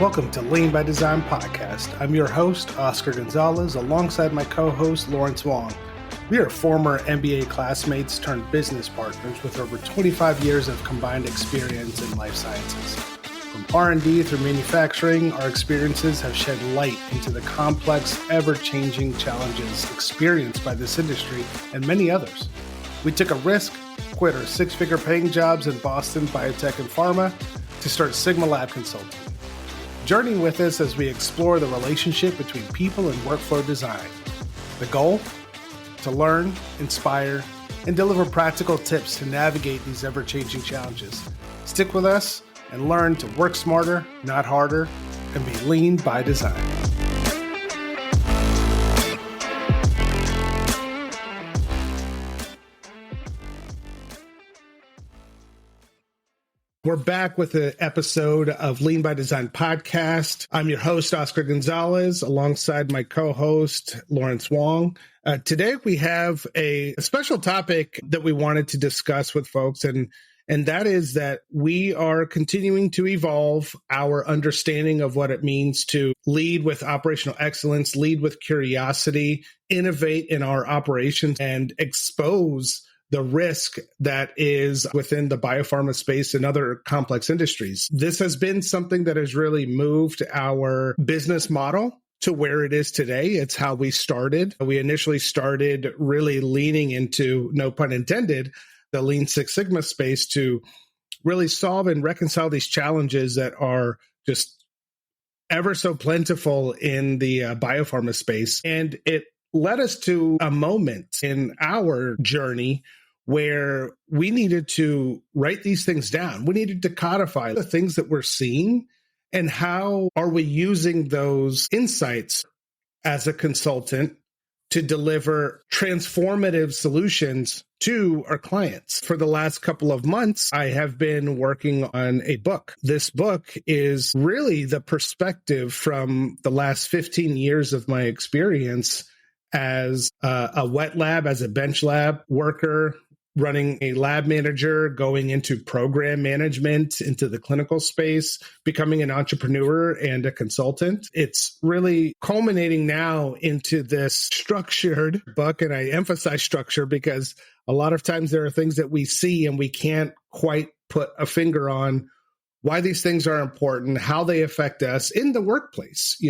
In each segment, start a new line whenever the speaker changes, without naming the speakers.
Welcome to Lean by Design podcast. I'm your host, Oscar Gonzalez, alongside my co-host, Lawrence Wong. We are former MBA classmates turned business partners with over 25 years of combined experience in life sciences. From R&D through manufacturing, our experiences have shed light into the complex, ever-changing challenges experienced by this industry and many others. We took a risk, quit our six-figure paying jobs in Boston, biotech, and pharma to start Sigma Lab Consulting. Journey with us as we explore the relationship between people and workflow design. The goal? To learn, inspire, and deliver practical tips to navigate these ever-changing challenges. Stick with us and learn to work smarter, not harder, and be lean by design. We're back with an episode of Lean by Design podcast. I'm your host, Oscar Gonzalez, alongside my co-host, Lawrence Wong. Today, we have a special topic that we wanted to discuss with folks, and that is that we are continuing to evolve our understanding of what it means to lead with operational excellence, lead with curiosity, innovate in our operations, and expose the risk that is within the biopharma space and other complex industries. This has been something that has really moved our business model to where it is today. It's how we started. We initially started really leaning into, no pun intended, the Lean Six Sigma space to really solve and reconcile these challenges that are just ever so plentiful in the biopharma space. And it led us to a moment in our journey where we needed to write these things down. We needed to codify the things that we're seeing and how are we using those insights as a consultant to deliver transformative solutions to our clients. For the last couple of months, I have been working on a book. This book is really the perspective from the last 15 years of my experience as a wet lab, as a bench lab worker, running a lab manager, going into program management, into the clinical space, becoming an entrepreneur and a consultant. It's really culminating now into this structured book, and I emphasize structure because a lot of times there are things that we see and we can't quite put a finger on why these things are important, how they affect us in the workplace,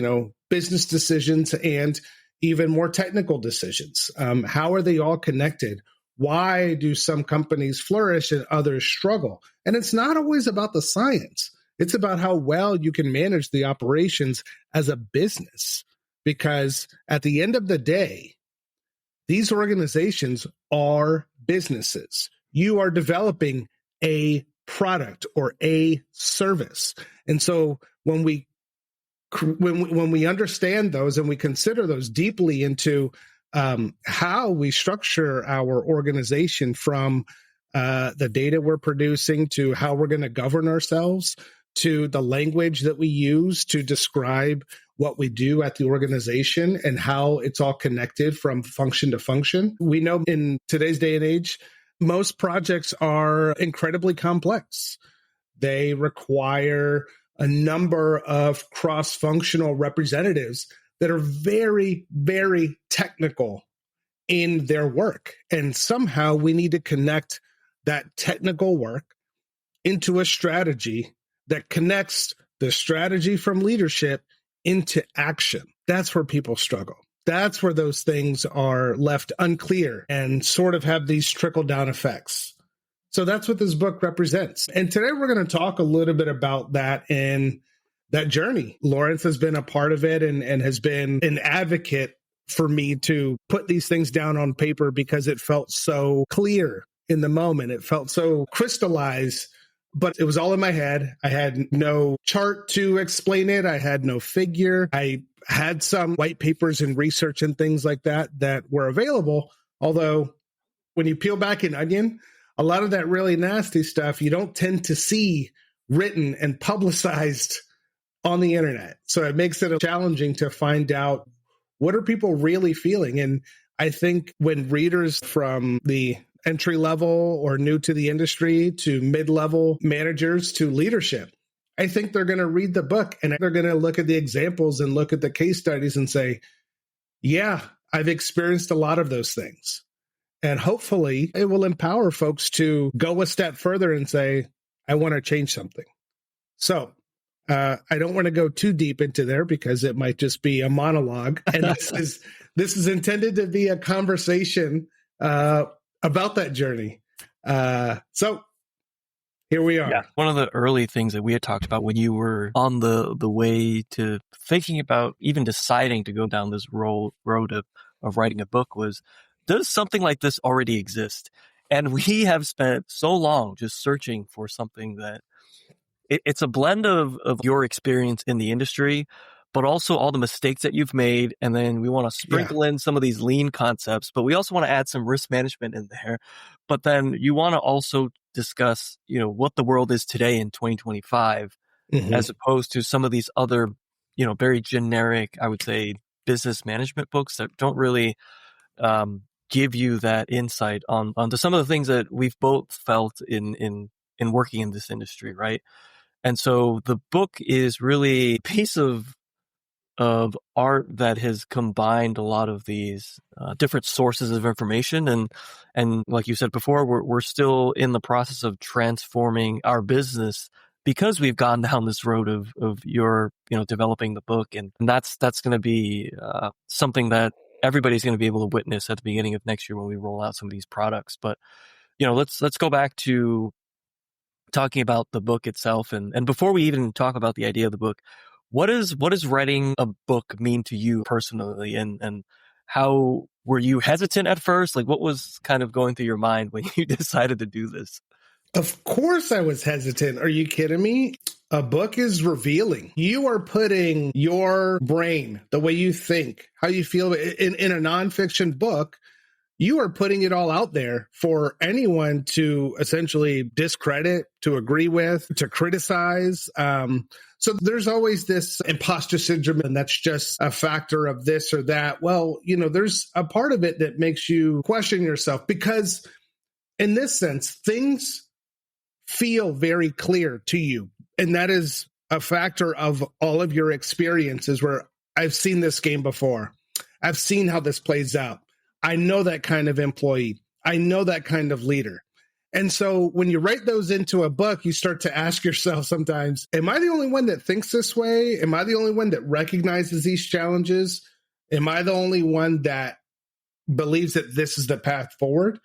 business decisions and even more technical decisions. How are they all connected? Why do some companies flourish and others struggle? And it's not always about the science. It's about how well you can manage the operations as a business. Because at the end of the day, these organizations are businesses. You are developing a product or a service. And so when we understand those and we consider those deeply into how we structure our organization, from the data we're producing to how we're going to govern ourselves, to the language that we use to describe what we do at the organization and how it's all connected from function to function. We know in today's day and age, most projects are incredibly complex. They require a number of cross-functional representatives that are very, very technical in their work. And somehow we need to connect that technical work into a strategy that connects the strategy from leadership into action. That's where people struggle. That's where those things are left unclear and sort of have these trickle-down effects. So that's what this book represents. And today we're going to talk a little bit about that and that journey. Lawrence has been a part of it and has been an advocate for me to put these things down on paper because it felt so clear in the moment. It felt so crystallized, but it was all in my head. I had no chart to explain it. I had no figure. I had some white papers and research and things like that were available. Although when you peel back an onion, a lot of that really nasty stuff you don't tend to see written and publicized on the internet. So it makes it challenging to find out what are people really feeling. And I think when readers from the entry level or new to the industry to mid-level managers to leadership I think they're going to read the book and they're going to look at the examples and look at the case studies and say, yeah, I've experienced a lot of those things. And hopefully it will empower folks to go a step further and say, I want to change something. So I don't want to go too deep into there because it might just be a monologue. And this is intended to be a conversation about that journey. So here we are.
Yeah. One of the early things that we had talked about when you were on the way to thinking about even deciding to go down this road of writing a book was, does something like this already exist? And we have spent so long just searching for something that it's a blend of your experience in the industry, but also all the mistakes that you've made. And then we want to sprinkle in some of these lean concepts, but we also want to add some risk management in there. But then you want to also discuss, what the world is today in 2025, as opposed to some of these other, very generic, I would say, business management books that don't really give you that insight onto some of the things that we've both felt in working in this industry, right? And so the book is really a piece of art that has combined a lot of these different sources of information, and like you said before, we're still in the process of transforming our business because we've gone down this road of your developing the book, and that's going to be something that everybody's going to be able to witness at the beginning of next year when we roll out some of these products. But let's go back to talking about the book itself, and before we even talk about the idea of the book, what does writing a book mean to you personally, and how were you hesitant at first? Like, what was kind of going through your mind when you decided to do this?
Of course I was hesitant. Are you kidding me? A book is revealing. You are putting your brain, the way you think, how you feel in a nonfiction book. You are putting it all out there for anyone to essentially discredit, to agree with, to criticize. So there's always this imposter syndrome, and that's just a factor of this or that. Well, there's a part of it that makes you question yourself, because in this sense, things feel very clear to you. And that is a factor of all of your experiences where I've seen this game before. I've seen how this plays out. I know that kind of employee. I know that kind of leader. And so when you write those into a book, you start to ask yourself sometimes, am I the only one that thinks this way? Am I the only one that recognizes these challenges? Am I the only one that believes that this is the path forward?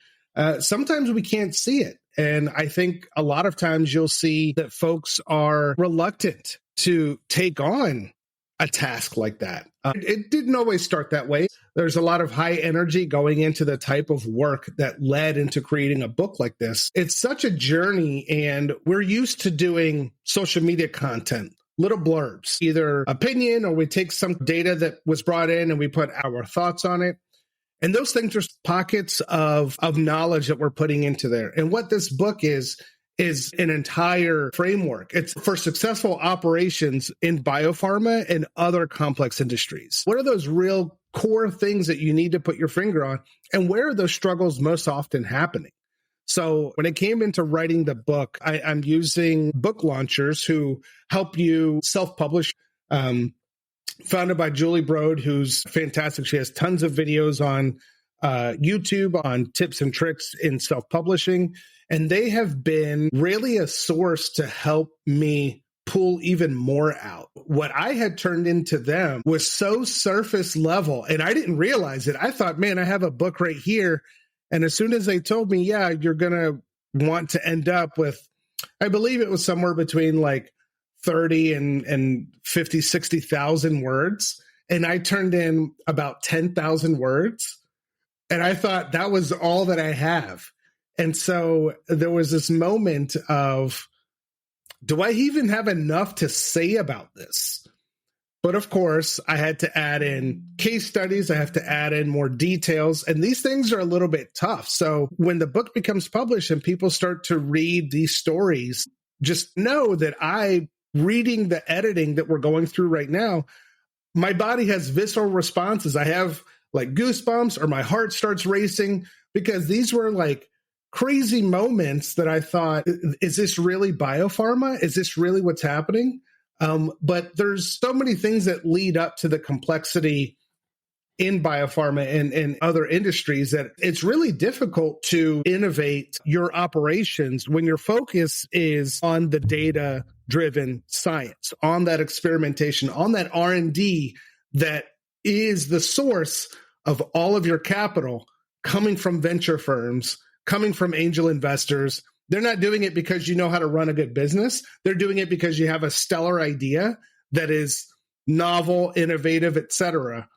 Sometimes we can't see it. And I think a lot of times you'll see that folks are reluctant to take on a task like that. It didn't always start that way. There's a lot of high energy going into the type of work that led into creating a book like this. It's such a journey, and we're used to doing social media content, little blurbs, either opinion, or we take some data that was brought in and we put our thoughts on it. And those things are pockets of knowledge that we're putting into there. And what this book is an entire framework. It's for successful operations in biopharma and other complex industries. What are those real core things that you need to put your finger on? And where are those struggles most often happening? So when it came into writing the book, I'm using book launchers who help you self-publish. Founded by Julie Broad, who's fantastic. She has tons of videos on YouTube on tips and tricks in self-publishing. And they have been really a source to help me pull even more out. What I had turned into them was so surface level, and I didn't realize it. I thought, man, I have a book right here. And as soon as they told me, yeah, you're going to want to end up with, I believe it was somewhere between like 30 and 50, 60,000 words. And I turned in about 10,000 words. And I thought that was all that I have. And so there was this moment of, do I even have enough to say about this? But of course, I had to add in case studies. I have to add in more details. And these things are a little bit tough. So when the book becomes published and people start to read these stories, just know that reading the editing that we're going through right now, my body has visceral responses. I have like goosebumps, or my heart starts racing, because these were like crazy moments that I thought, is this really biopharma? Is this really what's happening? But there's so many things that lead up to the complexity in biopharma and other industries that it's really difficult to innovate your operations when your focus is on the data-driven science, on that experimentation, on that R&D that is the source of all of your capital coming from venture firms, coming from angel investors. They're not doing it because you know how to run a good business. They're doing it because you have a stellar idea that is novel, innovative, et cetera.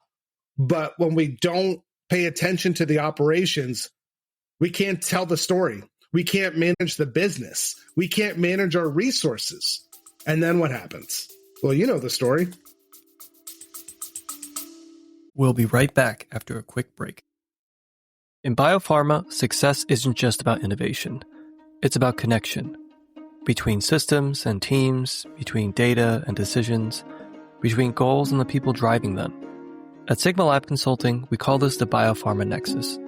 But when we don't pay attention to the operations, we can't tell the story. We can't manage the business. We can't manage our resources. And then what happens? Well, you know the story.
We'll be right back after a quick break. In biopharma, success isn't just about innovation. It's about connection between systems and teams, between data and decisions, between goals and the people driving them. At Sigma Lab Consulting, we call this the Biopharma Nexus,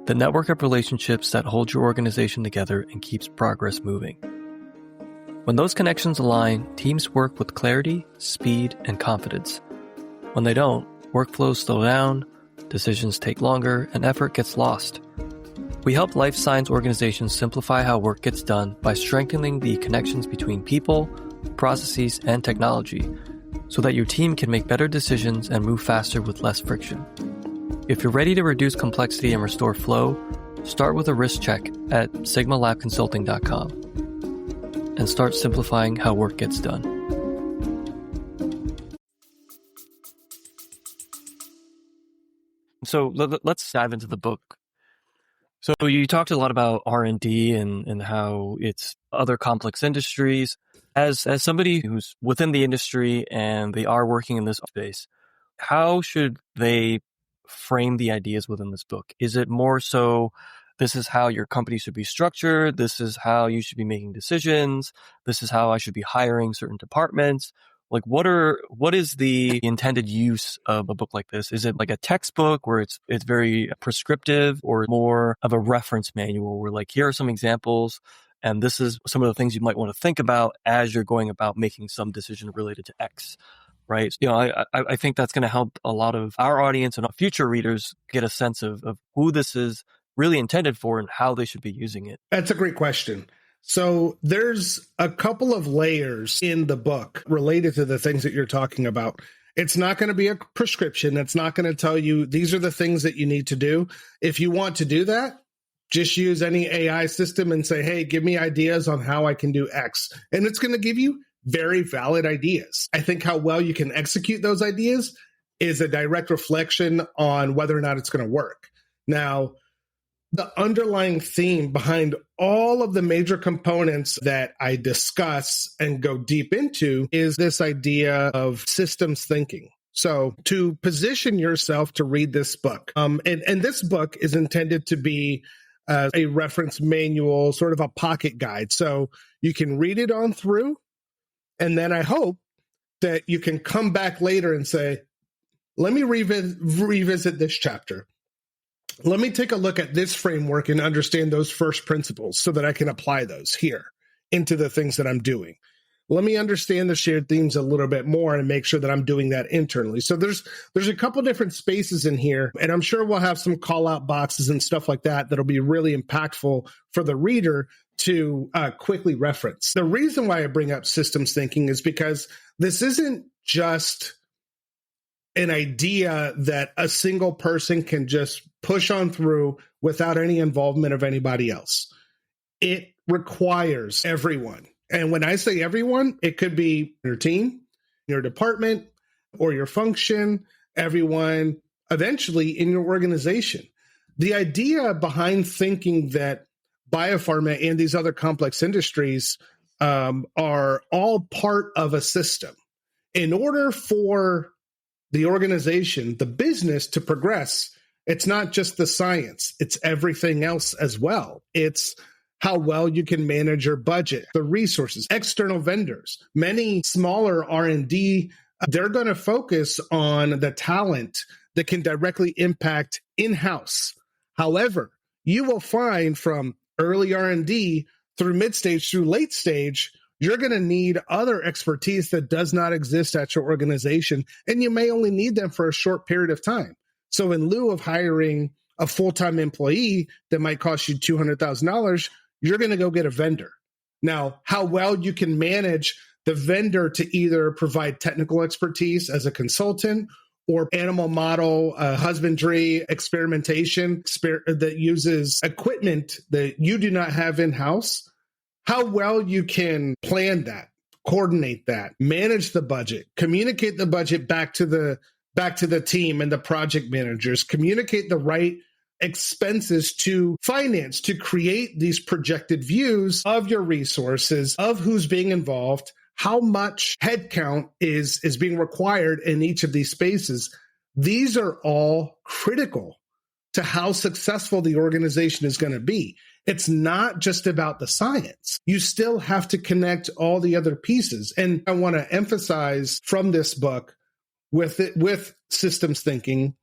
the network of relationships that hold your organization together and keeps progress moving. When those connections align, teams work with clarity, speed, and confidence. When they don't, workflows slow down, decisions take longer, and effort gets lost. We help life science organizations simplify how work gets done by strengthening the connections between people, processes, and technology, so that your team can make better decisions and move faster with less friction. If you're ready to reduce complexity and restore flow, start with a risk check at sigmalabconsulting.com and start simplifying how work gets done. So let's dive into the book. So you talked a lot about R&D and how it's other complex industries. As somebody who's within the industry and they are working in this space, how should they frame the ideas within this book? Is it more so, this is how your company should be structured, this is how you should be making decisions, this is how I should be hiring certain departments? Like, what is the intended use of a book like this? Is it like a textbook where it's very prescriptive, or more of a reference manual where, like, here are some examples and this is some of the things you might want to think about as you're going about making some decision related to X, right? You know, I think that's going to help a lot of our audience and future readers get a sense of who this is really intended for and how they should be using it.
That's a great question. So there's a couple of layers in the book related to the things that you're talking about. It's not going to be a prescription. It's not going to tell you these are the things that you need to do. If you want to do that, just use any AI system and say, hey, give me ideas on how I can do X. And it's going to give you very valid ideas. I think how well you can execute those ideas is a direct reflection on whether or not it's going to work. Now, the underlying theme behind all of the major components that I discuss and go deep into is this idea of systems thinking. So to position yourself to read this book, and this book is intended to be a reference manual, sort of a pocket guide. So you can read it on through, and then I hope that you can come back later and say, let me revisit this chapter. Let me take a look at this framework and understand those first principles so that I can apply those here into the things that I'm doing. Let me understand the shared themes a little bit more and make sure that I'm doing that internally. So there's a couple different spaces in here, and I'm sure we'll have some call out boxes and stuff like that that'll be really impactful for the reader to quickly reference. The reason why I bring up systems thinking is because this isn't just an idea that a single person can just push on through without any involvement of anybody else. It requires everyone. And when I say everyone, it could be your team, your department, or your function, everyone eventually in your organization. The idea behind thinking that biopharma and these other complex industries are all part of a system. In order for the organization, the business to progress, it's not just the science, it's everything else as well. It's how well you can manage your budget, the resources, external vendors. Many smaller R&D, they're going to focus on the talent that can directly impact in-house. However, you will find from early R&D through mid-stage through late stage, you're going to need other expertise that does not exist at your organization, and you may only need them for a short period of time. So in lieu of hiring a full-time employee that might cost you $200,000, you're going to go get a vendor. Now, how well you can manage the vendor to either provide technical expertise as a consultant or animal model, husbandry, experimentation that uses equipment that you do not have in-house, how well you can plan that, coordinate that, manage the budget, communicate the budget back to the team and the project managers, communicate the right expenses to finance to create these projected views of your resources, of who's being involved, how much headcount is being required in each of these spaces. These are all critical to how successful the organization is going to be. It's not just about the science. You still have to connect all the other pieces. And I want to emphasize from this book with systems thinking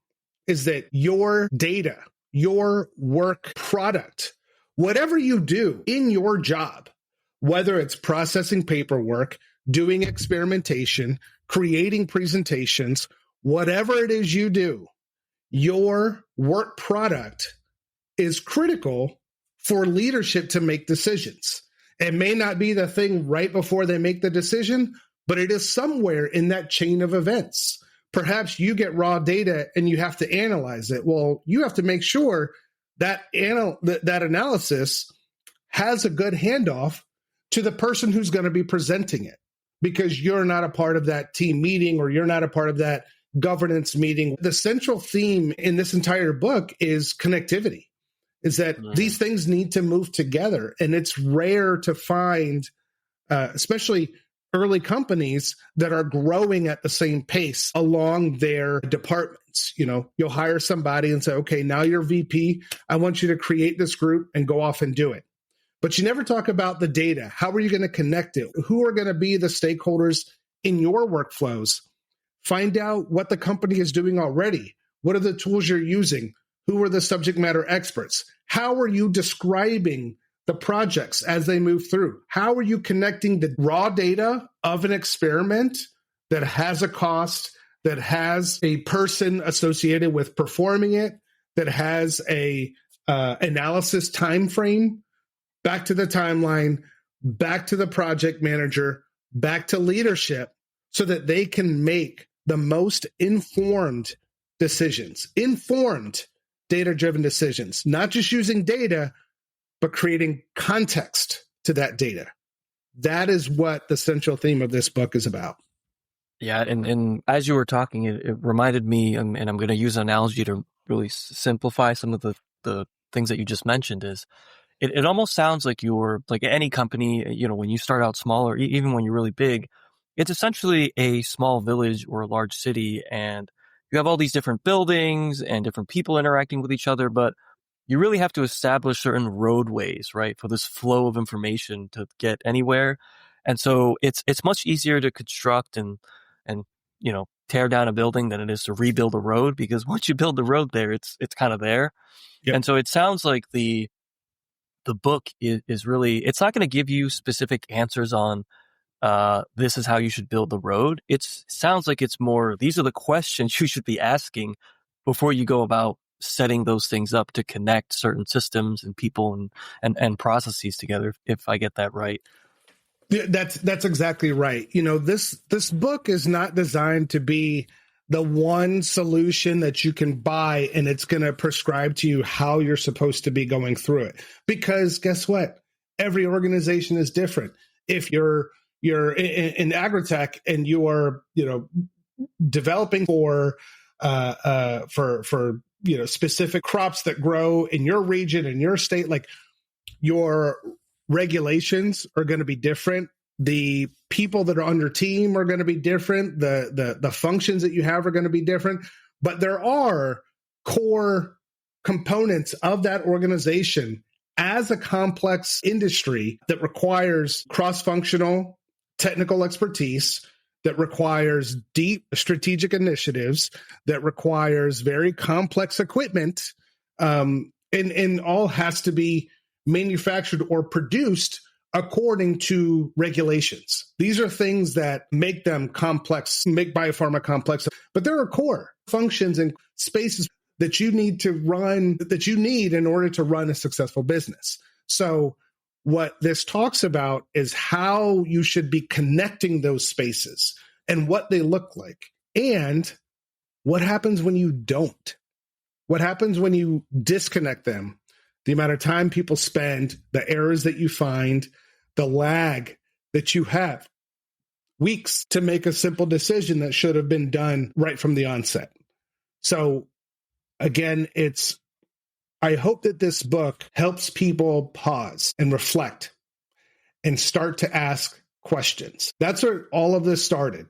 is that your data, your work product, whatever you do in your job, whether it's processing paperwork, doing experimentation, creating presentations, whatever it is you do, your work product is critical for leadership to make decisions. It may not be the thing right before they make the decision, but it is somewhere in that chain of events. Perhaps you get raw data and you have to analyze it. Well, you have to make sure that that analysis has a good handoff to the person who's going to be presenting it, because you're not a part of that team meeting or you're not a part of that governance meeting. The central theme in this entire book is connectivity, is that these things need to move together. And it's rare to find, especially early companies that are growing at the same pace along their departments. You know, you'll hire somebody and say, okay, now you're VP. I want you to create this group and go off and do it. But you never talk about the data. How are you going to connect it? Who are going to be the stakeholders in your workflows? Find out what the company is doing already. What are the tools you're using? Who are the subject matter experts? How are you describing the projects as they move through? How are you connecting the raw data of an experiment that has a cost, that has a person associated with performing it, that has a analysis time frame, back to the timeline, back to the project manager, back to leadership, so that they can make the most informed decisions, informed data-driven decisions, not just using data, but creating context to that data. That is what the central theme of this book is about.
Yeah, and as you were talking, it reminded me, and I'm going to use an analogy to really simplify some of the things that you just mentioned, is it almost sounds like you're, like any company, you know, when you start out small or even when you're really big, it's essentially a small village or a large city, and you have all these different buildings and different people interacting with each other, but you really have to establish certain roadways, right, for this flow of information to get anywhere. And so it's much easier to construct and you know, tear down a building than it is to rebuild a road, because once you build the road there, it's kind of there. Yep. And so it sounds like the book is really, it's not going to give you specific answers on this is how you should build the road. It sounds like it's more, these are the questions you should be asking before you go about setting those things up to connect certain systems and people and processes together, if I get that right.
That's exactly right. You know, this book is not designed to be the one solution that you can buy and it's going to prescribe to you how you're supposed to be going through it. Because guess what? Every organization is different. If you're in agritech and you are, you know, developing for you know, specific crops that grow in your region, in your state, like, your regulations are going to be different. The people that are on your team are going to be different. The functions that you have are going to be different. But there are core components of that organization as a complex industry that requires cross-functional technical expertise, that requires deep strategic initiatives, that requires very complex equipment, and all has to be manufactured or produced according to regulations. These are things that make them complex, make biopharma complex, but there are core functions and spaces that you need to run, that you need in order to run a successful business. So what this talks about is how you should be connecting those spaces and what they look like, and what happens when you don't. What happens when you disconnect them? The amount of time people spend, the errors that you find, the lag that you have, weeks to make a simple decision that should have been done right from the onset. So again, I hope that this book helps people pause and reflect and start to ask questions. That's where all of this started.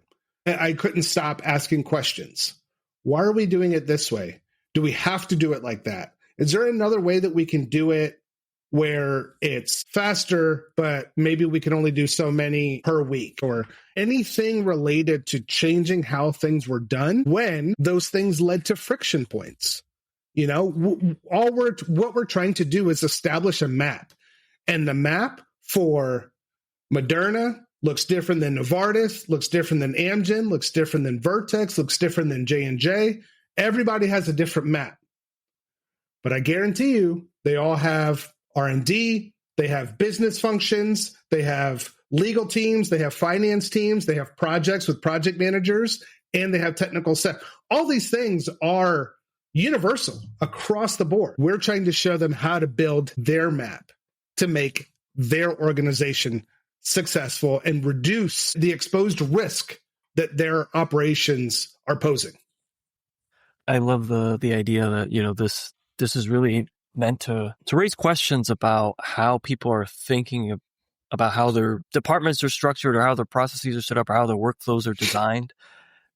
I couldn't stop asking questions. Why are we doing it this way? Do we have to do it like that? Is there another way that we can do it where it's faster, but maybe we can only do so many per week, or anything related to changing how things were done when those things led to friction points? You know, what we're trying to do is establish a map, and the map for Moderna looks different than Novartis, looks different than Amgen, looks different than Vertex, looks different than J&J. Everybody has a different map. But I guarantee you, they all have R&D, they have business functions, they have legal teams, they have finance teams, they have projects with project managers, and they have technical staff. All these things are universal across the board. We're trying to show them how to build their map to make their organization successful and reduce the exposed risk that their operations are posing.
I love the idea that, you know, this is really meant to raise questions about how people are thinking about how their departments are structured, or how their processes are set up, or how their workflows are designed.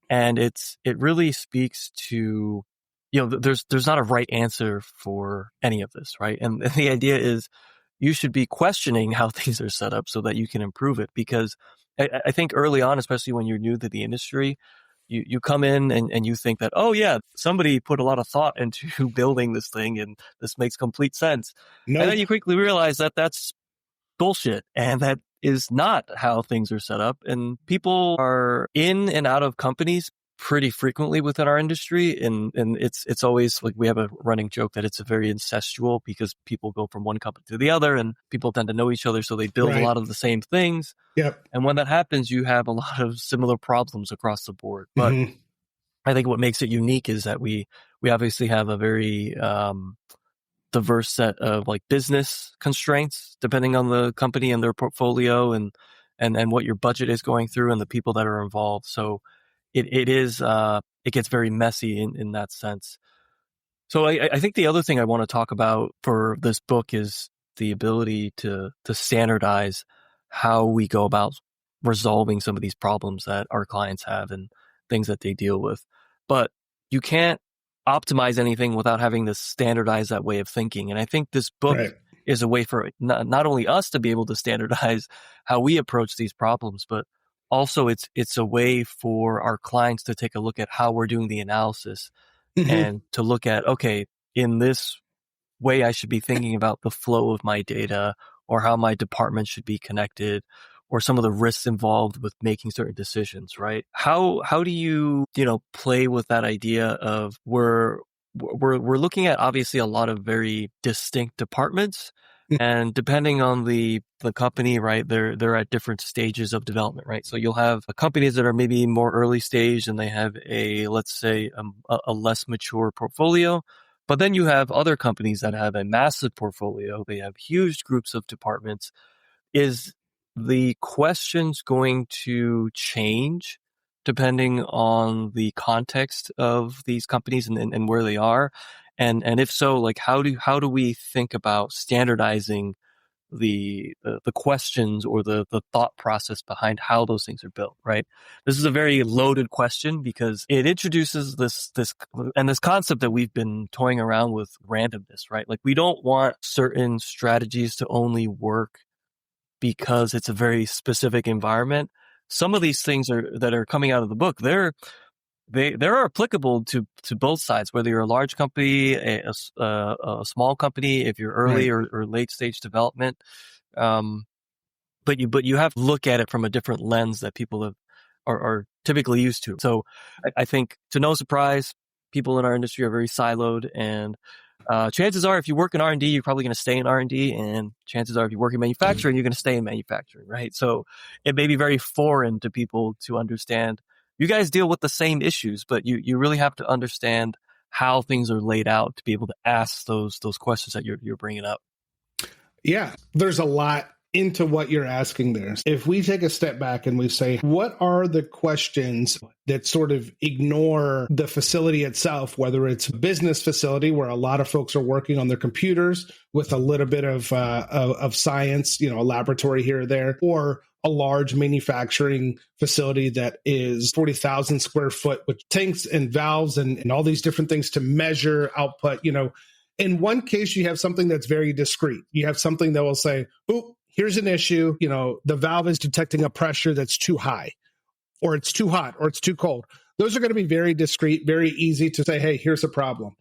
And it really speaks to, you know, there's not a right answer for any of this, right? And the idea is you should be questioning how things are set up so that you can improve it. Because I think early on, especially when you're new to the industry, you come in and you think that, oh yeah, somebody put a lot of thought into building this thing and this makes complete sense.
Nope.
And then you quickly realize that that's bullshit, and that is not how things are set up. And people are in and out of companies pretty frequently within our industry. And it's always like, we have a running joke that it's a very incestual, because people go from one company to the other and people tend to know each other. So they build a lot of the same things.
Yep.
And when that happens, you have a lot of similar problems across the board. But I think what makes it unique is that we obviously have a very diverse set of like business constraints, depending on the company and their portfolio and what your budget is going through and the people that are involved. So it gets very messy in that sense. So I think the other thing I want to talk about for this book is the ability to standardize how we go about resolving some of these problems that our clients have and things that they deal with. But you can't optimize anything without having to standardize that way of thinking. And I think this book is a way for not only us to be able to standardize how we approach these problems, but also it's a way for our clients to take a look at how we're doing the analysis and to look at, okay, in this way, I should be thinking about the flow of my data, or how my department should be connected, or some of the risks involved with making certain decisions, right? How do you play with that idea of we're looking at obviously a lot of very distinct departments, and depending on the company, right, they're at different stages of development, right? So you'll have companies that are maybe more early stage and they have let's say a less mature portfolio. But then you have other companies that have a massive portfolio. They have huge groups of departments. Is the questions going to change depending on the context of these companies and where they are? And if so, like how do we think about standardizing the questions or the thought process behind how those things are built, right? This is a very loaded question because it introduces this concept that we've been toying around with, randomness, right? Like we don't want certain strategies to only work because it's a very specific environment. Some of these things that are coming out of the book, they're they're applicable to both sides, whether you're a large company, a small company, if you're early or late stage development. But you have to look at it from a different lens that people are typically used to. So I think, to no surprise, people in our industry are very siloed, and chances are, if you work in R&D, you're probably going to stay in R&D, and chances are, if you work in manufacturing, you're going to stay in manufacturing, right? So it may be very foreign to people to understand. You guys deal with the same issues, but you really have to understand how things are laid out to be able to ask those questions that you're bringing up.
Yeah, there's a lot into what you're asking there. If we take a step back and we say, what are the questions that sort of ignore the facility itself, whether it's a business facility where a lot of folks are working on their computers with a little bit of science, a laboratory here or there, or a large manufacturing facility that is 40,000 square foot with tanks and valves and all these different things to measure output. In one case, you have something that's very discrete. You have something that will say, oh, here's an issue. The valve is detecting a pressure that's too high, or it's too hot, or it's too cold. Those are going to be very discrete, very easy to say, hey, here's a problem.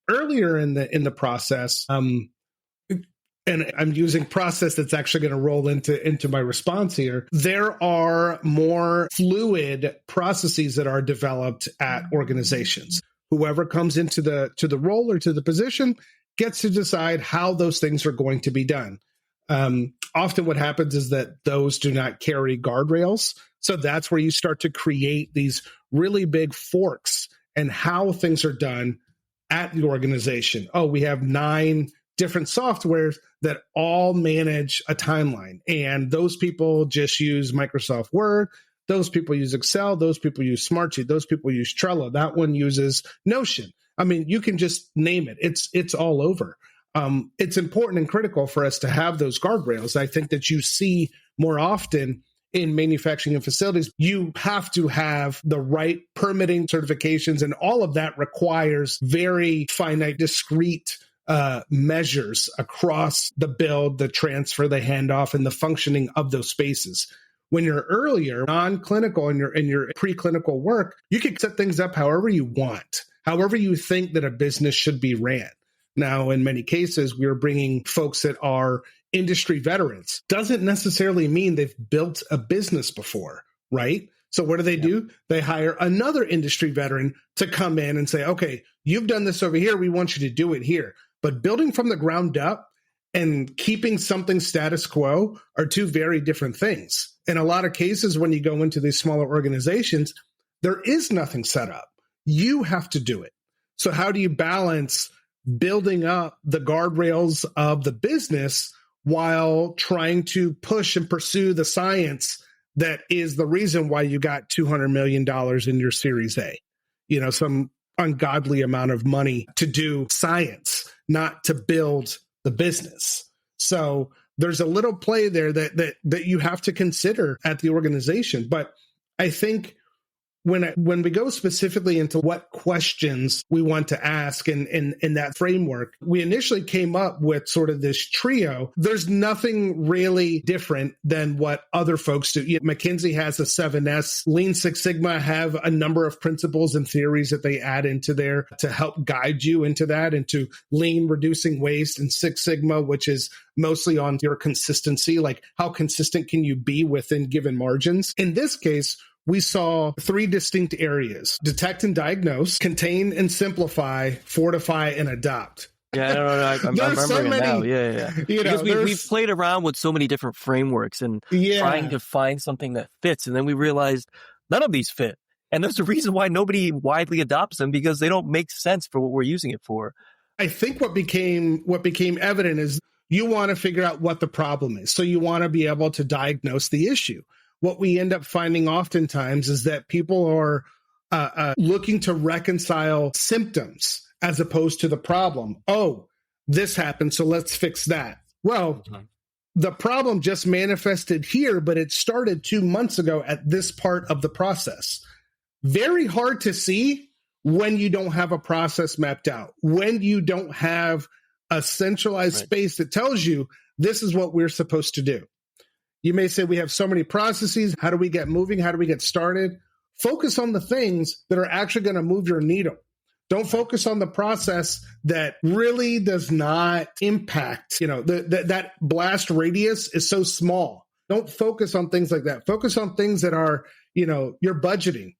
Earlier in the process, and I'm using process that's actually going to roll into my response here, there are more fluid processes that are developed at organizations. Whoever comes into the role or to the position gets to decide how those things are going to be done. Often what happens is that those do not carry guardrails. So that's where you start to create these really big forks and how things are done at the organization. Oh, we have 9 different softwares that all manage a timeline. And those people just use Microsoft Word. Those people use Excel. Those people use Smartsheet. Those people use Trello. That one uses Notion. I mean, you can just name it. It's all over. It's important and critical for us to have those guardrails. I think that you see more often in manufacturing and facilities, you have to have the right permitting certifications, and all of that requires very finite, discrete measures across the build, the transfer, the handoff, and the functioning of those spaces. When you're earlier, non-clinical, and in your preclinical work, you can set things up however you want, however you think that a business should be ran. Now, in many cases, we're bringing folks that are industry veterans. Doesn't necessarily mean they've built a business before, right? So what do? They hire another industry veteran to come in and say, okay, you've done this over here. We want you to do it here. But building from the ground up and keeping something status quo are two very different things. In a lot of cases, when you go into these smaller organizations, there is nothing set up. You have to do it. So how do you balance building up the guardrails of the business while trying to push and pursue the science that is the reason why you got $200 million in your Series A? Some ungodly amount of money to do science, not to build the business. So there's a little play there that you have to consider at the organization. But I think when we go specifically into what questions we want to ask in that framework, we initially came up with sort of this trio. There's nothing really different than what other folks do. McKinsey has a 7S. Lean Six Sigma have a number of principles and theories that they add into there to help guide you into that, into Lean, reducing waste, and Six Sigma, which is mostly on your consistency, like how consistent can you be within given margins. In this case, we saw 3 distinct areas: detect and diagnose, contain and simplify, fortify and adopt.
Yeah, no. I'm remembering it now. Yeah. Because we've played around with so many different frameworks and trying to find something that fits. And then we realized none of these fit. And there's a reason why nobody widely adopts them, because they don't make sense for what we're using it for.
I think what became evident is you want to figure out what the problem is. So you want to be able to diagnose the issue. What we end up finding oftentimes is that people are looking to reconcile symptoms as opposed to the problem. Oh, this happened, so let's fix that. Well, the problem just manifested here, but it started 2 months ago at this part of the process. Very hard to see when you don't have a process mapped out, when you don't have a centralized space that tells you this is what we're supposed to do. You may say we have so many processes. How do we get moving? How do we get started? Focus on the things that are actually going to move your needle. Don't focus on the process that really does not impact, that blast radius is so small. Don't focus on things like that. Focus on things that are, your budgeting.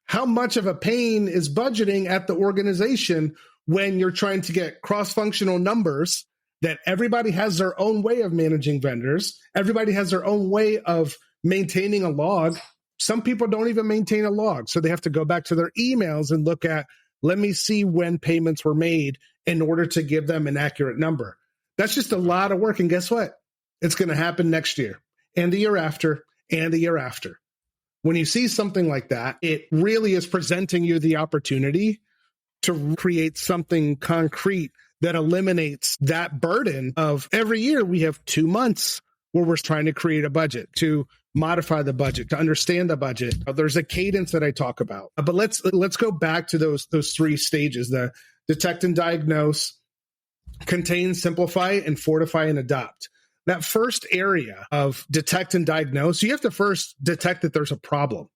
How much of a pain is budgeting at the organization when you're trying to get cross-functional numbers that everybody has their own way of managing vendors. Everybody has their own way of maintaining a log. Some people don't even maintain a log. So they have to go back to their emails and look at, let me see when payments were made in order to give them an accurate number. That's just a lot of work. And guess what? It's going to happen next year and the year after and the year after. When you see something like that, it really is presenting you the opportunity to create something concrete that eliminates that burden of every year we have 2 months where we're trying to create a budget, to modify the budget, to understand the budget. There's a cadence that I talk about. But let's go back to those 3 stages: the detect and diagnose, contain, simplify, and fortify and adopt. That first area of detect and diagnose, you have to first detect that there's a problem.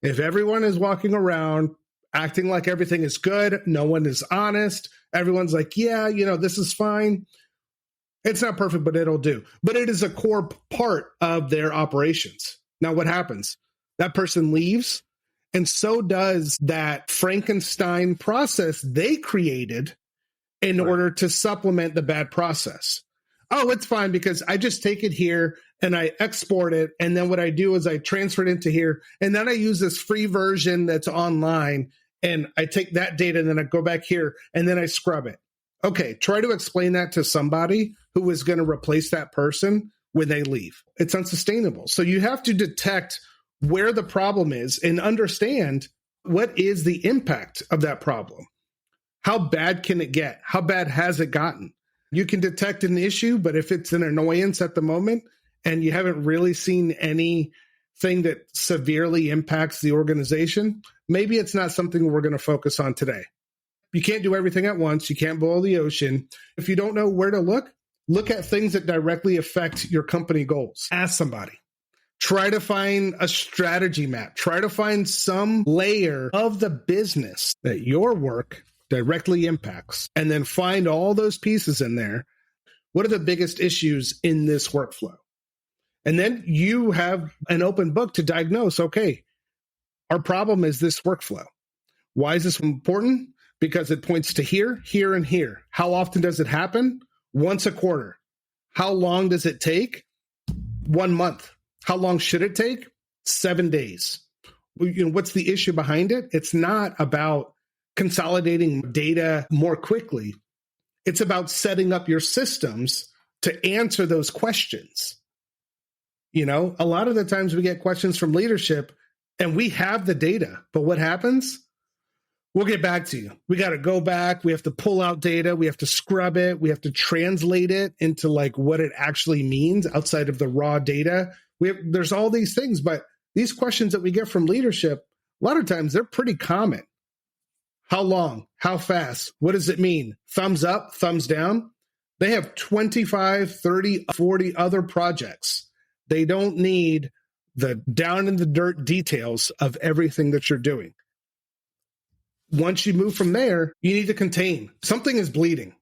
If everyone is walking around acting like everything is good, no one is honest, everyone's like, yeah, this is fine. It's not perfect, but it'll do. But it is a core part of their operations. Now, what happens? That person leaves, and so does that Frankenstein process they created in order to supplement the bad process. Oh, it's fine because I just take it here and I export it. And then what I do is I transfer it into here. And then I use this free version that's online. And I take that data and then I go back here and then I scrub it. Okay, try to explain that to somebody who is going to replace that person when they leave. It's unsustainable. So you have to detect where the problem is and understand what is the impact of that problem. How bad can it get? How bad has it gotten? You can detect an issue, but if it's an annoyance at the moment and you haven't really seen anything that severely impacts the organization, maybe it's not something we're going to focus on today. You can't do everything at once. You can't boil the ocean. If you don't know where to look at things that directly affect your company goals. Ask somebody. Try to find a strategy map. Try to find some layer of the business that your work directly impacts, and then find all those pieces in there. What are the biggest issues in this workflow? And then you have an open book to diagnose, okay, our problem is this workflow. Why is this important? Because it points to here, here, and here. How often does it happen? Once a quarter. How long does it take? 1 month. How long should it take? 7 days. What's the issue behind it? It's not about consolidating data more quickly. It's about setting up your systems to answer those questions. A lot of the times we get questions from leadership and we have the data, but what happens? We'll get back to you. We got to go back. We have to pull out data. We have to scrub it. We have to translate it into what it actually means outside of the raw data. There's all these things, but these questions that we get from leadership, a lot of times they're pretty common. How long? How fast? What does it mean? Thumbs up, thumbs down? They have 25, 30, 40 other projects. They don't need the down in the dirt details of everything that you're doing. Once you move from there, you need to contain. Something is bleeding.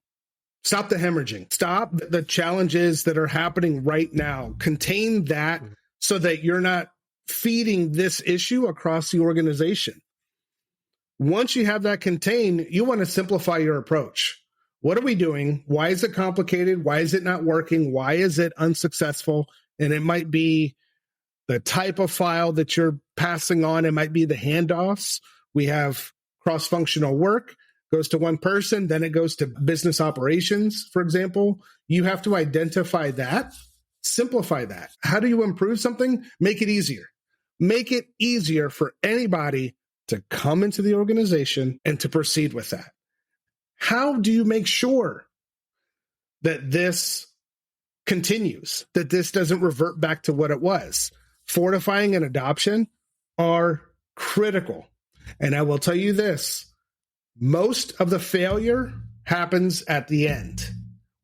Stop the hemorrhaging. Stop the challenges that are happening right now. Contain that so that you're not feeding this issue across the organization. Once you have that contained, you want to simplify your approach. What are we doing? Why is it complicated? Why is it not working? Why is it unsuccessful? And it might be the type of file that you're passing on. It might be the handoffs. We have cross-functional work, goes to one person, then it goes to business operations, for example. You have to identify that, simplify that. How do you improve something? Make it easier. Make it easier for anybody to come into the organization and to proceed with that. How do you make sure that this continues, that this doesn't revert back to what it was? Fortifying and adoption are critical. And I will tell you this, most of the failure happens at the end.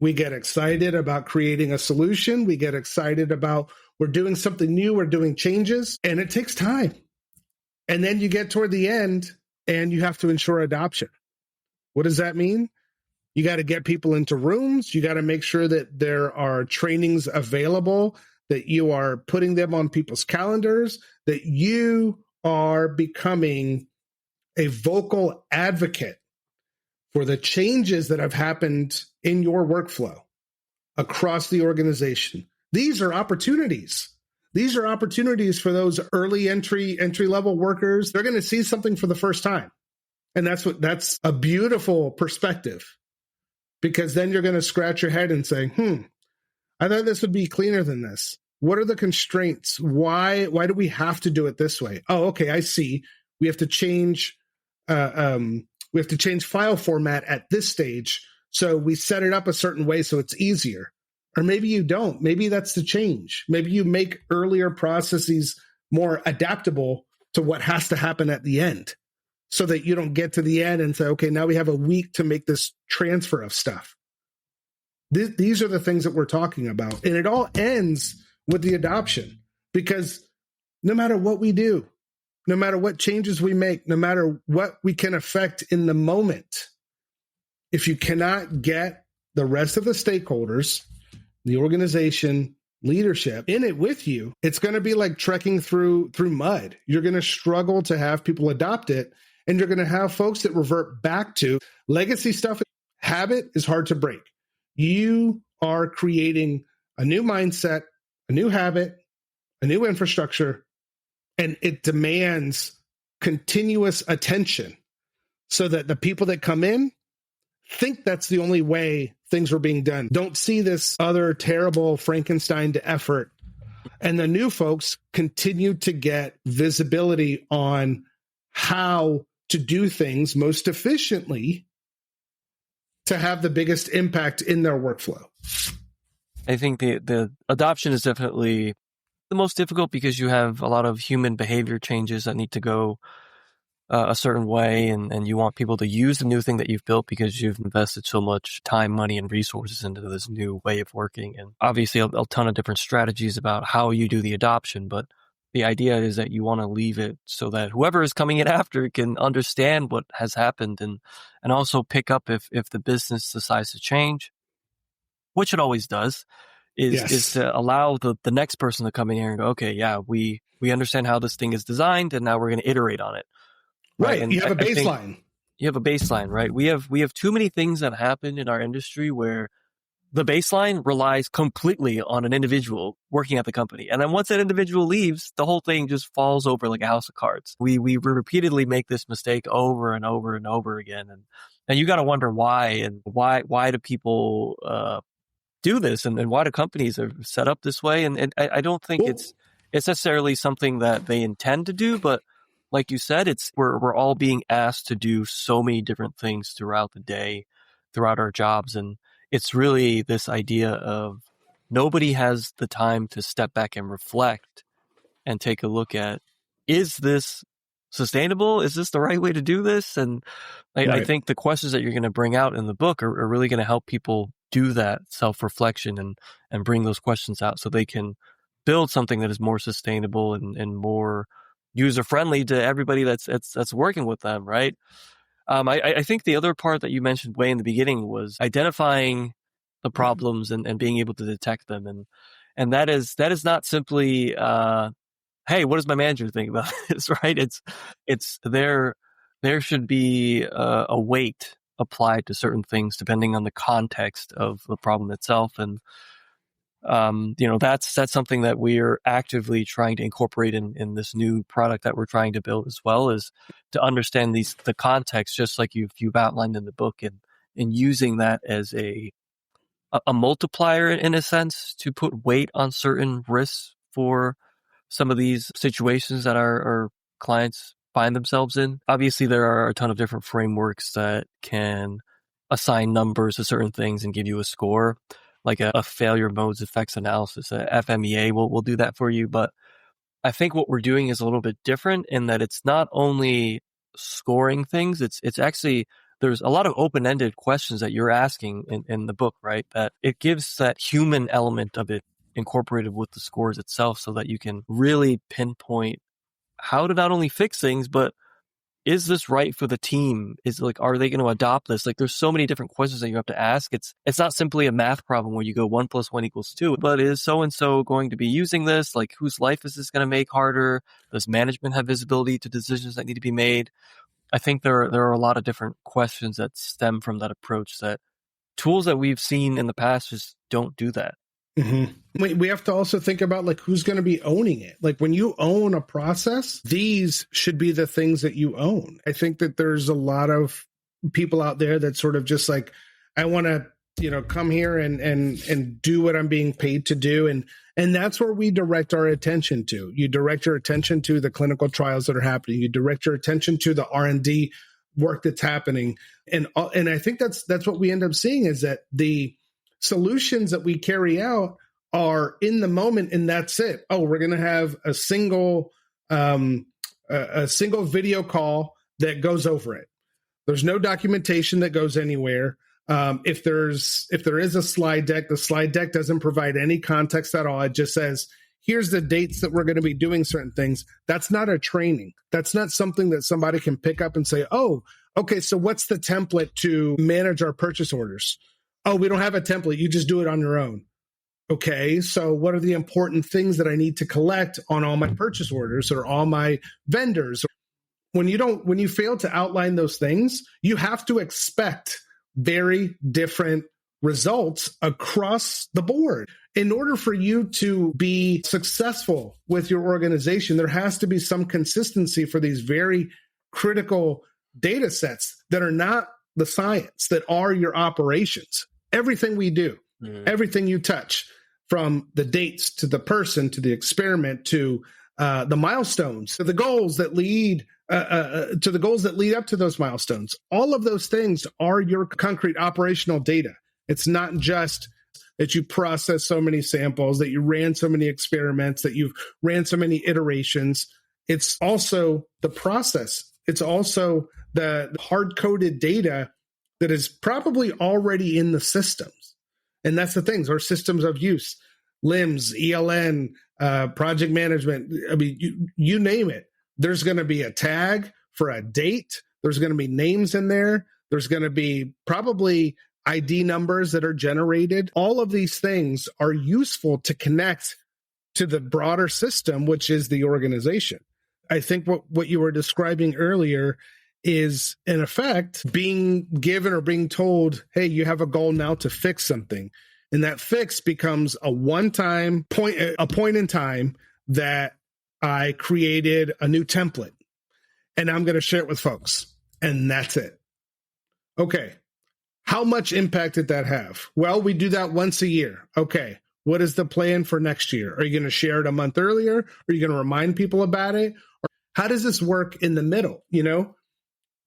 We get excited about creating a solution. We get excited about we're doing something new, we're doing changes, and it takes time. And then you get toward the end and you have to ensure adoption. What does that mean? You got to get people into rooms. You got to make sure that there are trainings available, that you are putting them on people's calendars, that you are becoming a vocal advocate for the changes that have happened in your workflow across the organization. These are opportunities. These are opportunities for those early entry level workers. They're going to see something for the first time. And that's a beautiful perspective, because then you're going to scratch your head and say, I thought this would be cleaner than this. What are the constraints? Why do we have to do it this way? Oh, okay, I see. We have to change file format at this stage. So we set it up a certain way so it's easier. Or maybe you don't. Maybe that's the change. Maybe you make earlier processes more adaptable to what has to happen at the end, so that you don't get to the end and say, okay, now we have a week to make this transfer of stuff. These are the things that we're talking about. And it all ends with the adoption, because no matter what we do, no matter what changes we make, no matter what we can affect in the moment, if you cannot get the rest of the stakeholders, the organization, leadership in it with you, it's going to be like trekking through mud. You're going to struggle to have people adopt it, and you're going to have folks that revert back to legacy stuff. Habit is hard to break. You are creating a new mindset, a new habit, a new infrastructure, and it demands continuous attention so that the people that come in think that's the only way things are being done. Don't see this other terrible Frankenstein effort. And the new folks continue to get visibility on how to do things most efficiently to have the biggest impact in their workflow.
I think the adoption is definitely the most difficult, because you have a lot of human behavior changes that need to go a certain way, and you want people to use the new thing that you've built because you've invested so much time, money, and resources into this new way of working. And obviously a ton of different strategies about how you do the adoption, but the idea is that you want to leave it so that whoever is coming in after can understand what has happened, and also pick up if the business decides to change, which it always does, is to allow the next person to come in here and go, okay, yeah, we understand how this thing is designed, and now we're going to iterate on it.
Right.
And
you have a baseline.
You have a baseline, right? We have too many things that happen in our industry where the baseline relies completely on an individual working at the company. And then once that individual leaves, the whole thing just falls over like a house of cards. We repeatedly make this mistake over and over and over again. And you got to wonder why, and why do people do this, and why do companies are set up this way? And I don't think it's necessarily something that they intend to do, but like you said, we're all being asked to do so many different things throughout the day, throughout our jobs. And it's really this idea of nobody has the time to step back and reflect and take a look at, is this sustainable? Is this the right way to do this? And I think the questions that you're going to bring out in the book are really going to help people do that self-reflection and bring those questions out so they can build something that is more sustainable and more user-friendly to everybody that's working with them, right? I think the other part that you mentioned way in the beginning was identifying the problems and being able to detect them. And that is not simply, hey, what does my manager think about this, right? It's there should be a weight applied to certain things depending on the context of the problem itself. And that's something that we're actively trying to incorporate in this new product that we're trying to build as well, is to understand the context, just like you've outlined in the book, and using that as a multiplier in a sense to put weight on certain risks for some of these situations that our clients find themselves in. Obviously, there are a ton of different frameworks that can assign numbers to certain things and give you a score, like a failure modes effects analysis. A FMEA will do that for you. But I think what we're doing is a little bit different in that it's not only scoring things, it's actually, there's a lot of open-ended questions that you're asking in the book, right? That it gives that human element of it incorporated with the scores itself so that you can really pinpoint how to not only fix things, but is this right for the team? Are they going to adopt this? Like, there's so many different questions that you have to ask. It's not simply a math problem where you go 1 + 1 = 2, but is so-and-so going to be using this? Like, whose life is this going to make harder? Does management have visibility to decisions that need to be made? I think there are a lot of different questions that stem from that approach that tools that we've seen in the past just don't do that.
Mm-hmm. We have to also think about like who's going to be owning it. Like when you own a process, these should be the things that you own. I think that there's a lot of people out there that sort of just like, I want to, come here and do what I'm being paid to do. And that's where we direct our attention to. You direct your attention to the clinical trials that are happening. You direct your attention to the R&D work that's happening. And I think that's what we end up seeing is that the solutions that we carry out are in the moment, and that's it. Oh, we're going to have a single video call that goes over it. There's no documentation that goes anywhere. If there is a slide deck, the slide deck doesn't provide any context at all. It just says, here's the dates that we're going to be doing certain things. That's not a training. That's not something that somebody can pick up and say, oh, okay, so what's the template to manage our purchase orders? Oh, we don't have a template. You just do it on your own. Okay, so what are the important things that I need to collect on all my purchase orders or all my vendors? When you fail to outline those things, you have to expect very different results across the board. In order for you to be successful with your organization, there has to be some consistency for these very critical data sets that are not the science, that are your operations. Everything we do, everything you touch, from the dates to the person to the experiment to the milestones to the goals that lead up to those milestones. All of those things are your concrete operational data. It's not just that you process so many samples, that you ran so many experiments, that you've ran so many iterations. It's also the process. It's also the hard-coded data that is probably already in the systems. And that's the things, our systems of use, LIMS, ELN, project management. I mean, you name it. There's going to be a tag for a date. There's going to be names in there. There's going to be probably ID numbers that are generated. All of these things are useful to connect to the broader system, which is the organization. I think what you were describing earlier is, in effect, being given or being told, hey, you have a goal now to fix something. And that fix becomes a one-time point, a point in time that I created a new template and I'm going to share it with folks. And that's it. Okay. How much impact did that have? Well, we do that once a year. Okay. What is the plan for next year? Are you going to share it a month earlier? Are you going to remind people about it? Or how does this work in the middle?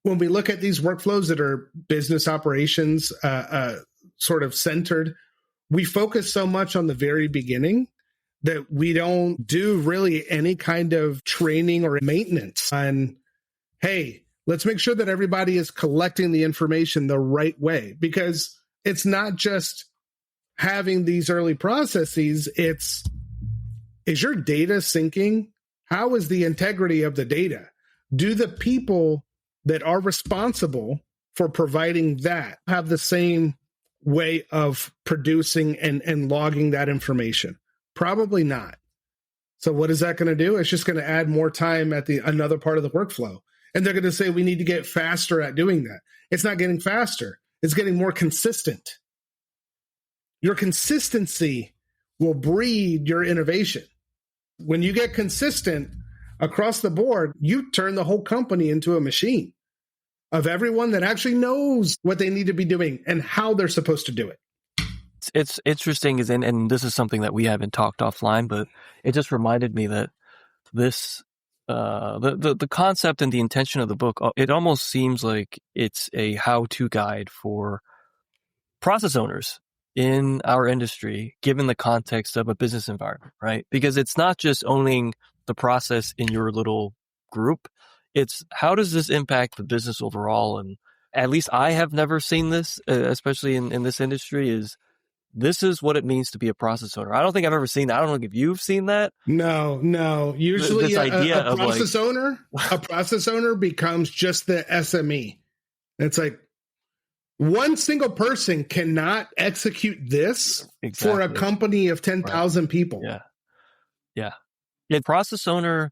When we look at these workflows that are business operations sort of centered, we focus so much on the very beginning that we don't do really any kind of training or maintenance on, hey, let's make sure that everybody is collecting the information the right way. Because it's not just having these early processes, is your data syncing? How is the integrity of the data? Do the people that are responsible for providing that have the same way of producing and logging that information? Probably not. So what is that going to do? It's just going to add more time at another part of the workflow. And they're going to say, we need to get faster at doing that. It's not getting faster. It's getting more consistent. Your consistency will breed your innovation. When you get consistent across the board, you turn the whole company into a machine of everyone that actually knows what they need to be doing and how they're supposed to do it.
It's interesting, and this is something that we haven't talked offline, but it just reminded me that this, the concept and the intention of the book, it almost seems like it's a how-to guide for process owners in our industry, given the context of a business environment, right? Because it's not just owning the process in your little group. It's how does this impact the business overall? And at least I have never seen this, especially in this industry, is this is what it means to be a process owner. I don't think I've ever seen that. I don't know if you've seen that.
No. Usually
This idea
a
of
process owner, a process owner becomes just the SME. It's like one single person cannot execute this for a company of 10,000 people.
Yeah. Process owner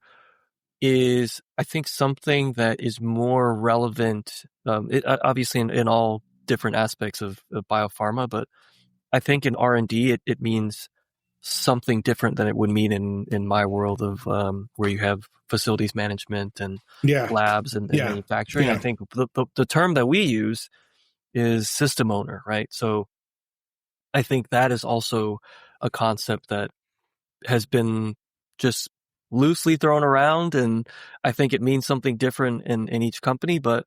is, I think, something that is more relevant, obviously in all different aspects of biopharma, but I think in R&D, it means something different than it would mean in my world of where you have facilities management and labs and manufacturing. I think the term that we use is system owner, right? So I think that is also a concept that has been just loosely thrown around, and I think it means something different in each company. But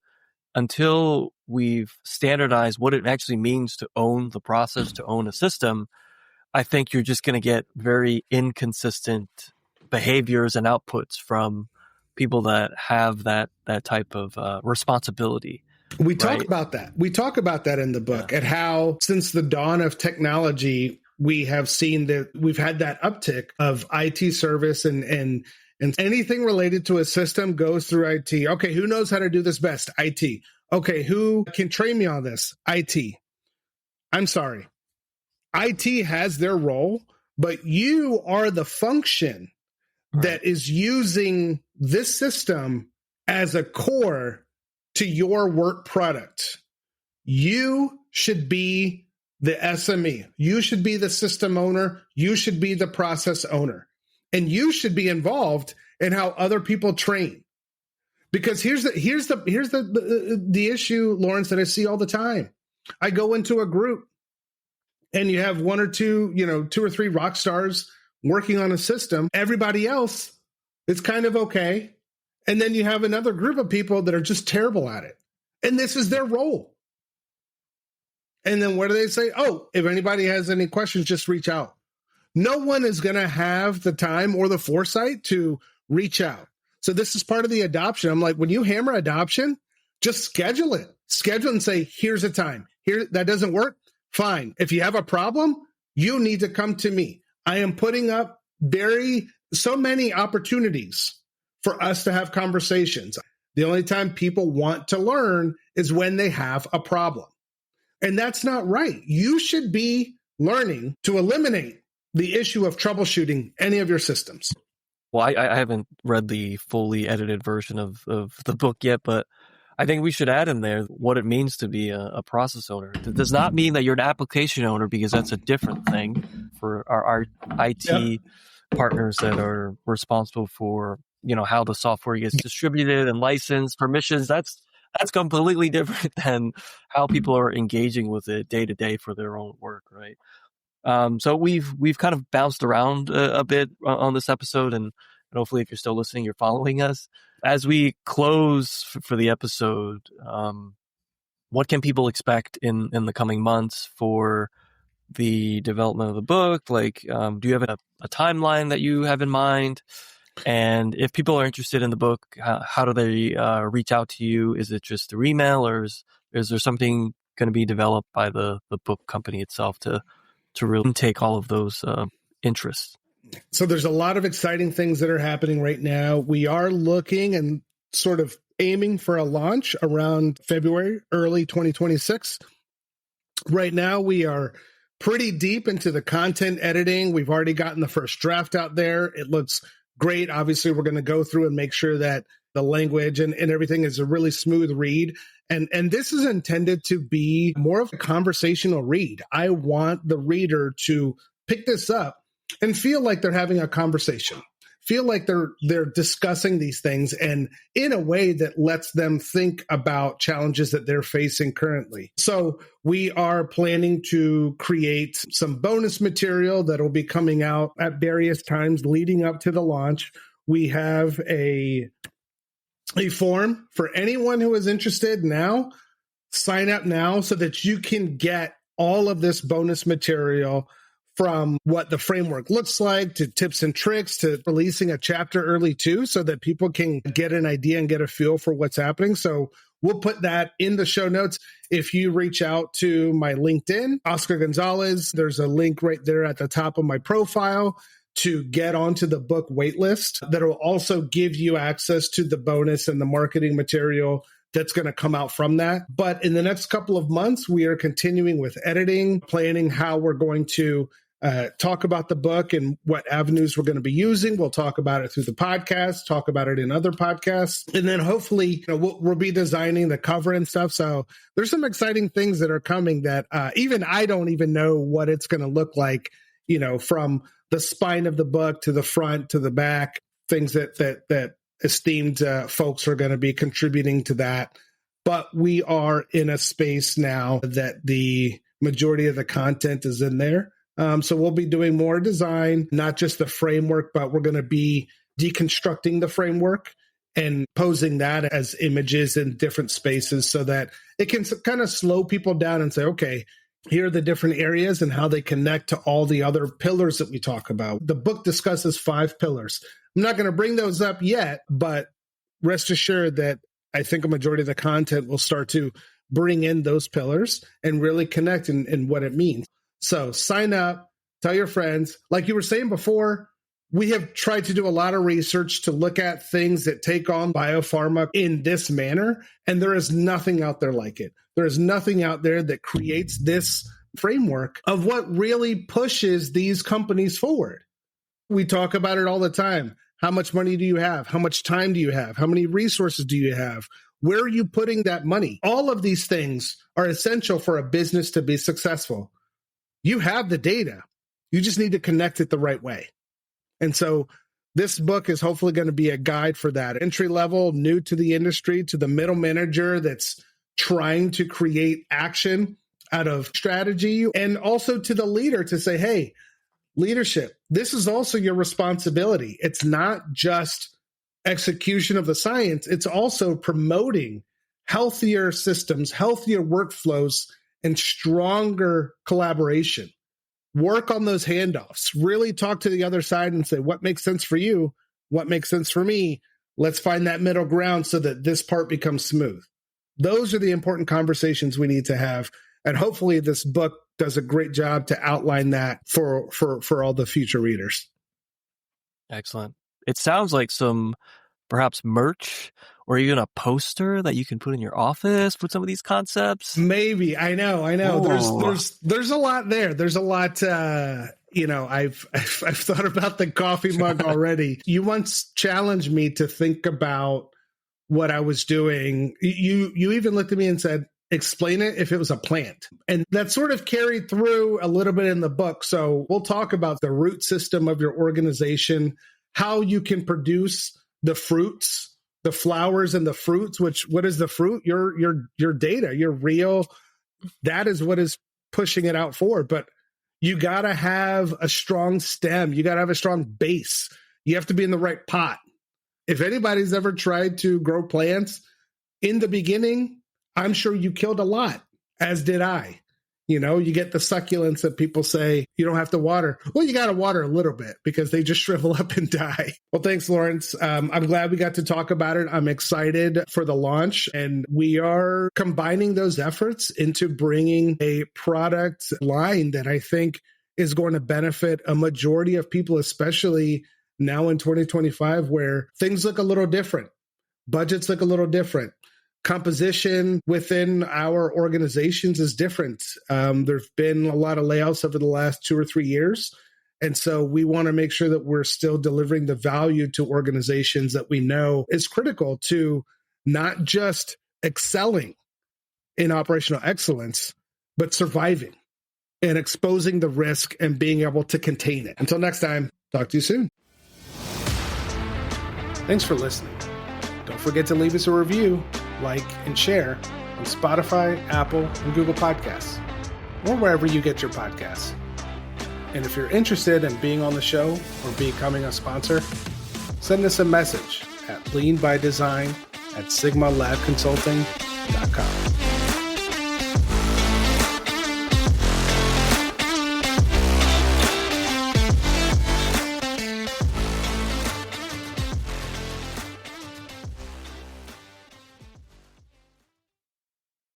until we've standardized what it actually means to own the process, to own a system, I think you're just going to get very inconsistent behaviors and outputs from people that have that type of responsibility.
We talk about that. We talk about that in the book, and how since the dawn of technology, we have seen that we've had that uptick of IT service and anything related to a system goes through IT. Okay, who knows how to do this best? IT. Okay, who can train me on this? IT. I'm sorry. IT has their role, but you are the function that is using this system as a core to your work product. You should be the SME. You should be the system owner. You should be the process owner. And you should be involved in how other people train. Because here's the issue, Lawrence, that I see all the time. I go into a group and you have one or two, two or three rock stars working on a system. Everybody else is kind of okay. And then you have another group of people that are just terrible at it. And this is their role. And then what do they say? Oh, if anybody has any questions, just reach out. No one is going to have the time or the foresight to reach out. So this is part of the adoption. I'm like, when you hammer adoption, just schedule it. Schedule and say, here's a time. Here, that doesn't work. Fine. If you have a problem, you need to come to me. I am putting up so many opportunities for us to have conversations. The only time people want to learn is when they have a problem. And that's not right. You should be learning to eliminate the issue of troubleshooting any of your systems.
Well, I haven't read the fully edited version of the book yet, but I think we should add in there what it means to be a process owner. It does not mean that you're an application owner, because that's a different thing for our IT partners that are responsible for, how the software gets distributed and licensed, permissions. That's completely different than how people are engaging with it day to day for their own work, right? So we've kind of bounced around a bit on this episode, and hopefully if you're still listening, you're following us. As we close for the episode, what can people expect in the coming months for the development of the book? Like, do you have a timeline that you have in mind? And if people are interested in the book, how do they reach out to you? Is it just through email, or is there something going to be developed by the book company itself to really take all of those interests?
So there's a lot of exciting things that are happening right now. We are looking and sort of aiming for a launch around February, early 2026. Right now, we are pretty deep into the content editing. We've already gotten the first draft out there. It looks great. Obviously, we're going to go through and make sure that the language and everything is a really smooth read. And this is intended to be more of a conversational read. I want the reader to pick this up and feel like they're having a conversation, feel like they're discussing these things, and in a way that lets them think about challenges that they're facing currently. So we are planning to create some bonus material that will be coming out at various times leading up to the launch. We have a form for anyone who is interested now. Sign up now so that you can get all of this bonus material, from what the framework looks like to tips and tricks to releasing a chapter early too, so that people can get an idea and get a feel for what's happening. So We'll put that in the show notes. If you reach out to my LinkedIn, Oscar Gonzalez, there's a link right there at the top of my profile to get onto the book waitlist that will also give you access to the bonus and the marketing material that's going to come out from that. But in the next couple of months, we are continuing with editing, planning how we're going to talk about the book and what avenues we're going to be using. We'll talk about it through the podcast, talk about it in other podcasts. And then hopefully we'll be designing the cover and stuff. So there's some exciting things that are coming that even I don't even know what it's going to look like, from the spine of the book to the front to the back, things that esteemed folks are going to be contributing to that. But we are in a space now that the majority of the content is in there. So we'll be doing more design, not just the framework, but we're going to be deconstructing the framework and posing that as images in different spaces so that it can kind of slow people down and say, okay, here are the different areas and how they connect to all the other pillars that we talk about. The book discusses 5 pillars. I'm not going to bring those up yet, but rest assured that I think a majority of the content will start to bring in those pillars and really connect in what it means. So sign up, tell your friends. Like you were saying before, we have tried to do a lot of research to look at things that take on biopharma in this manner, and there is nothing out there like it. There is nothing out there that creates this framework of what really pushes these companies forward. We talk about it all the time. How much money do you have? How much time do you have? How many resources do you have? Where are you putting that money? All of these things are essential for a business to be successful. You have the data. You just need to connect it the right way. And so this book is hopefully going to be a guide for that. Entry level, new to the industry, to the middle manager that's trying to create action out of strategy, and also to the leader to say, hey, leadership, this is also your responsibility. It's not just execution of the science. It's also promoting healthier systems, healthier workflows, and stronger collaboration. Work on those handoffs. Really talk to the other side and say, what makes sense for you? What makes sense for me? Let's find that middle ground so that this part becomes smooth. Those are the important conversations we need to have. And hopefully this book does a great job to outline that for all the future readers.
Excellent. It sounds like some perhaps merch or even a poster that you can put in your office with some of these concepts.
Maybe. I know.
Oh.
There's a lot there. There's a lot, I've thought about the coffee mug already. You once challenged me to think about what I was doing. You even looked at me and said, explain it if it was a plant. And that sort of carried through a little bit in the book. So we'll talk about the root system of your organization, how you can produce the fruits, the flowers and the fruits, what is the fruit? Your data, your real, that is what is pushing it out forward. But you got to have a strong stem. You got to have a strong base. You have to be in the right pot. If anybody's ever tried to grow plants in the beginning, I'm sure you killed a lot, as did I. You get the succulents that people say you don't have to water. Well, you got to water a little bit because they just shrivel up and die. Well, thanks, Lawrence. I'm glad we got to talk about it. I'm excited for the launch, and we are combining those efforts into bringing a product line that I think is going to benefit a majority of people, especially now in 2025, where things look a little different. Budgets look a little different. Composition within our organizations is different. There've been a lot of layoffs over the last 2 or 3 years. And so we want to make sure that we're still delivering the value to organizations that we know is critical to not just excelling in operational excellence, but surviving and exposing the risk and being able to contain it. Until next time, talk to you soon. Thanks for listening. Don't forget to leave us a review, like, and share on Spotify, Apple, and Google Podcasts, or wherever you get your podcasts. And if you're interested in being on the show or becoming a sponsor, send us a message at leanbydesign@sigmalabconsulting.com.